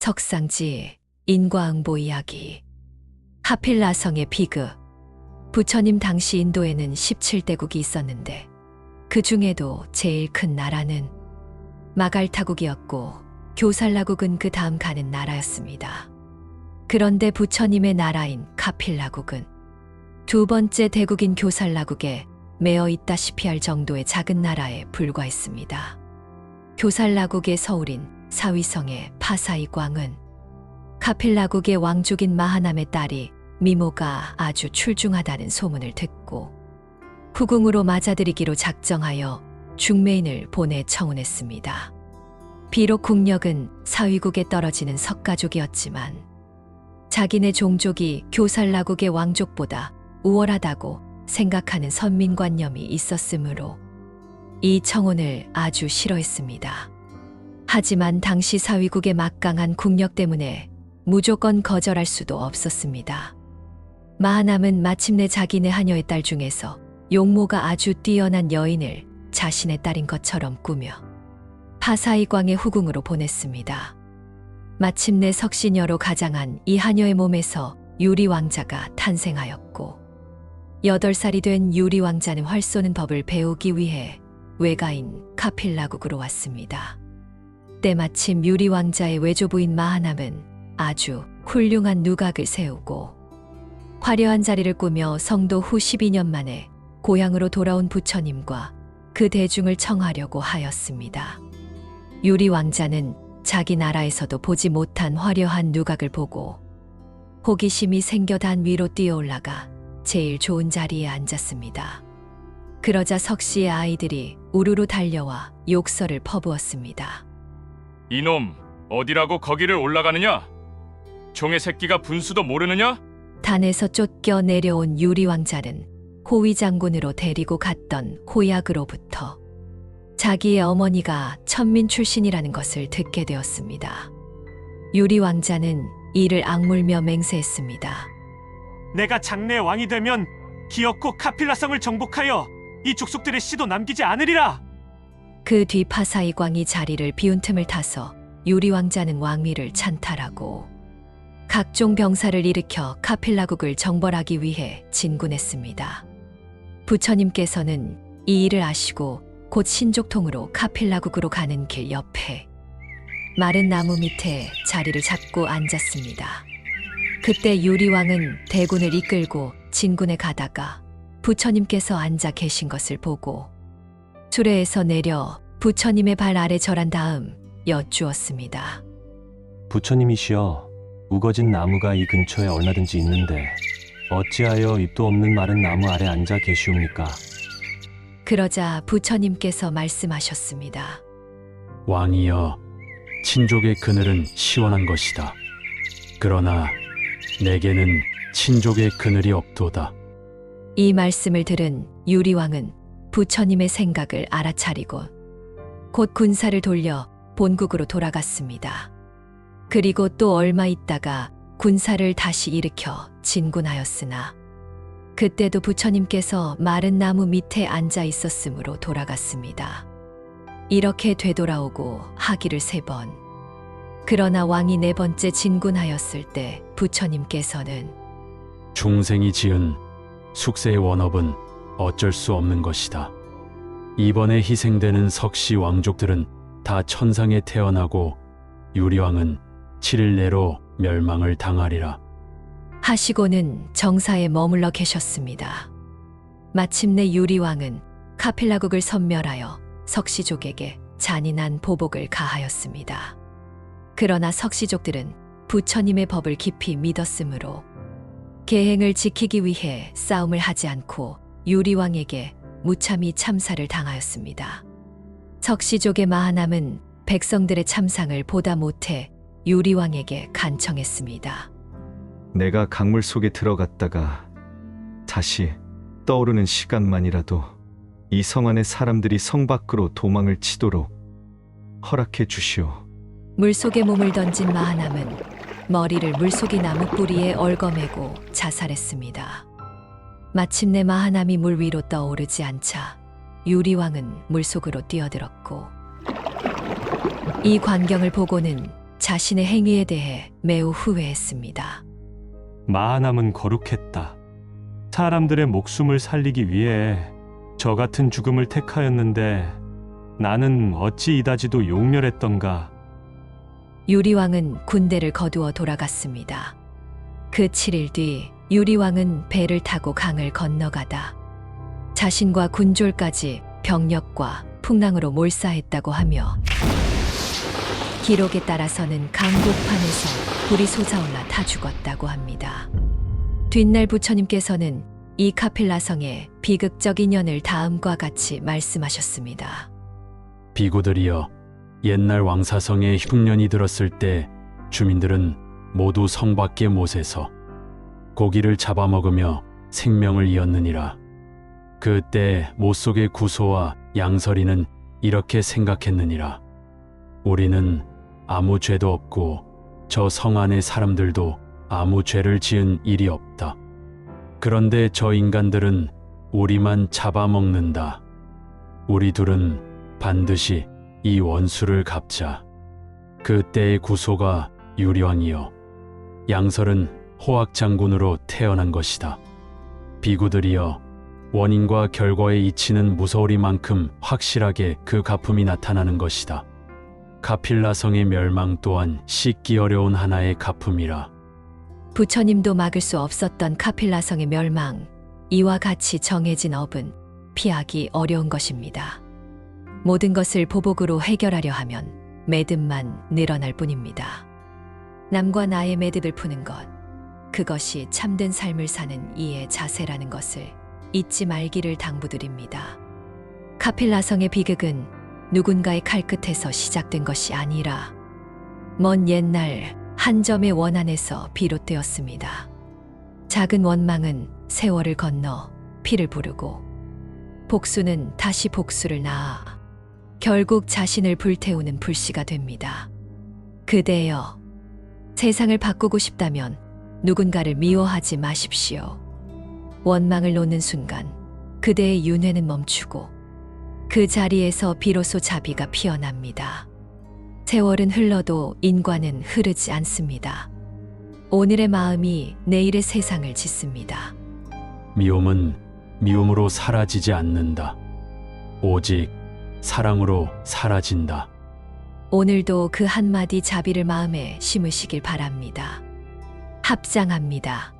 석상지, 인과응보 이야기. 하필라성의 비극. 부처님 당시 인도에는 17대국이 있었는데 그 중에도 제일 큰 나라는 마갈타국이었고 교살라국은 그 다음 가는 나라였습니다. 그런데 부처님의 나라인 카필라국은 두 번째 대국인 교살라국에 매어 있다시피 할 정도의 작은 나라에 불과했습니다. 교살라국의 서울인 사위성의 파사이광은 카필라국의 왕족인 마하남의 딸이 미모가 아주 출중하다는 소문을 듣고 후궁으로 맞아들이기로 작정하여 중매인을 보내 청혼했습니다. 비록 국력은 사위국에 떨어지는 석가족이었지만 자기네 종족이 교살라국의 왕족보다 우월하다고 생각하는 선민관념이 있었으므로 이 청혼을 아주 싫어했습니다. 하지만 당시 사위국의 막강한 국력 때문에 무조건 거절할 수도 없었습니다. 마하남은 마침내 자기네 하녀의 딸 중에서 용모가 아주 뛰어난 여인을 자신의 딸인 것처럼 꾸며 파사이광의 후궁으로 보냈습니다. 마침내 석신여로 가장한 이 하녀의 몸에서 유리왕자가 탄생하였고 8살이 된 유리왕자는 활 쏘는 법을 배우기 위해 외가인 카필라국으로 왔습니다. 때마침 유리왕자의 외조부인 마하남은 아주 훌륭한 누각을 세우고 화려한 자리를 꾸며 성도 후 12년 만에 고향으로 돌아온 부처님과 그 대중을 청하려고 하였습니다. 유리왕자는 자기 나라에서도 보지 못한 화려한 누각을 보고 호기심이 생겨 단 위로 뛰어올라가 제일 좋은 자리에 앉았습니다. 그러자 석씨의 아이들이 우르르 달려와 욕설을 퍼부었습니다. 이놈, 어디라고 거기를 올라가느냐? 종의 새끼가 분수도 모르느냐? 단에서 쫓겨 내려온 유리왕자는 호위 장군으로 데리고 갔던 호약으로부터 자기의 어머니가 천민 출신이라는 것을 듣게 되었습니다. 유리왕자는 이를 악물며 맹세했습니다. 내가 장래 왕이 되면 기어코 카필라성을 정복하여 이 족속들의 씨도 남기지 않으리라. 그 뒤 파사이광이 자리를 비운 틈을 타서 유리왕자는 왕위를 찬탈하고 각종 병사를 일으켜 카필라국을 정벌하기 위해 진군했습니다. 부처님께서는 이 일을 아시고 곧 신족통으로 카필라국으로 가는 길 옆에 마른 나무 밑에 자리를 잡고 앉았습니다. 그때 유리왕은 대군을 이끌고 진군에 가다가 부처님께서 앉아 계신 것을 보고 수레에서 내려 부처님의 발 아래 절한 다음 여쭈었습니다. 부처님이시여, 우거진 나무가 이 근처에 얼마든지 있는데 어찌하여 잎도 없는 마른 나무 아래 앉아 계시옵니까? 그러자 부처님께서 말씀하셨습니다. 왕이여, 친족의 그늘은 시원한 것이다. 그러나 내게는 친족의 그늘이 없도다. 이 말씀을 들은 유리왕은 부처님의 생각을 알아차리고 곧 군사를 돌려 본국으로 돌아갔습니다. 그리고 또 얼마 있다가 군사를 다시 일으켜 진군하였으나 그때도 부처님께서 마른 나무 밑에 앉아 있었으므로 돌아갔습니다. 이렇게 되돌아오고 하기를 3번. 그러나 왕이 4번째 진군하였을 때 부처님께서는 중생이 지은 숙세의 원업은 어쩔 수 없는 것이다. 이번에 희생되는 석시 왕족들은 다 천상에 태어나고 유리왕은 7일 내로 멸망을 당하리라. 하시고는 정사에 머물러 계셨습니다. 마침내 유리왕은 카필라국을 섬멸하여 석시족에게 잔인한 보복을 가하였습니다. 그러나 석시족들은 부처님의 법을 깊이 믿었으므로 계행을 지키기 위해 싸움을 하지 않고 유리왕에게 무참히 참사를 당하였습니다. 석시족의 마하남은 백성들의 참상을 보다 못해 유리왕에게 간청했습니다. 내가 강물 속에 들어갔다가 다시 떠오르는 시간만이라도 이 성 안의 사람들이 성 밖으로 도망을 치도록 허락해 주시오. 물속에 몸을 던진 마하남은 머리를 물속의 나무 뿌리에 얽어매고 자살했습니다. 마침내 마하남이 물 위로 떠오르지 않자 유리왕은 물속으로 뛰어들었고 이 광경을 보고는 자신의 행위에 대해 매우 후회했습니다. 마하남은 거룩했다. 사람들의 목숨을 살리기 위해 저 같은 죽음을 택하였는데 나는 어찌 이다지도 용렬했던가. 유리왕은 군대를 거두어 돌아갔습니다. 그 7일 뒤 유리왕은 배를 타고 강을 건너가다 자신과 군졸까지 병력과 풍랑으로 몰사했다고 하며 기록에 따라서는 강복판에서 불이 솟아올라 타 죽었다고 합니다. 뒷날 부처님께서는 이 카필라성의 비극적 인연을 다음과 같이 말씀하셨습니다. 비구들이여, 옛날 왕사성에 흉년이 들었을 때 주민들은 모두 성 밖의 못에서 고기를 잡아먹으며 생명을 이었느니라. 그때 못 속의 구소와 양설이는 이렇게 생각했느니라. 우리는 아무 죄도 없고 저 성 안의 사람들도 아무 죄를 지은 일이 없다. 그런데 저 인간들은 우리만 잡아먹는다. 우리 둘은 반드시 이 원수를 갚자. 그때의 구소가 유리왕이요, 양설은 호학장군으로 태어난 것이다. 비구들이여, 원인과 결과의 이치는 무서우리만큼 확실하게 그 가품이 나타나는 것이다. 카필라성의 멸망 또한 씻기 어려운 하나의 가품이라. 부처님도 막을 수 없었던 카필라성의 멸망, 이와 같이 정해진 업은 피하기 어려운 것입니다. 모든 것을 보복으로 해결하려 하면 매듭만 늘어날 뿐입니다. 남과 나의 매듭을 푸는 것, 그것이 참된 삶을 사는 이의 자세라는 것을 잊지 말기를 당부드립니다. 카필라성의 비극은 누군가의 칼끝에서 시작된 것이 아니라 먼 옛날 한 점의 원한에서 비롯되었습니다. 작은 원망은 세월을 건너 피를 부르고 복수는 다시 복수를 낳아 결국 자신을 불태우는 불씨가 됩니다. 그대여, 세상을 바꾸고 싶다면 누군가를 미워하지 마십시오. 원망을 놓는 순간 그대의 윤회는 멈추고 그 자리에서 비로소 자비가 피어납니다. 세월은 흘러도 인과는 흐르지 않습니다. 오늘의 마음이 내일의 세상을 짓습니다. 미움은 미움으로 사라지지 않는다. 오직 사랑으로 사라진다. 오늘도 그 한마디 자비를 마음에 심으시길 바랍니다. 합장합니다.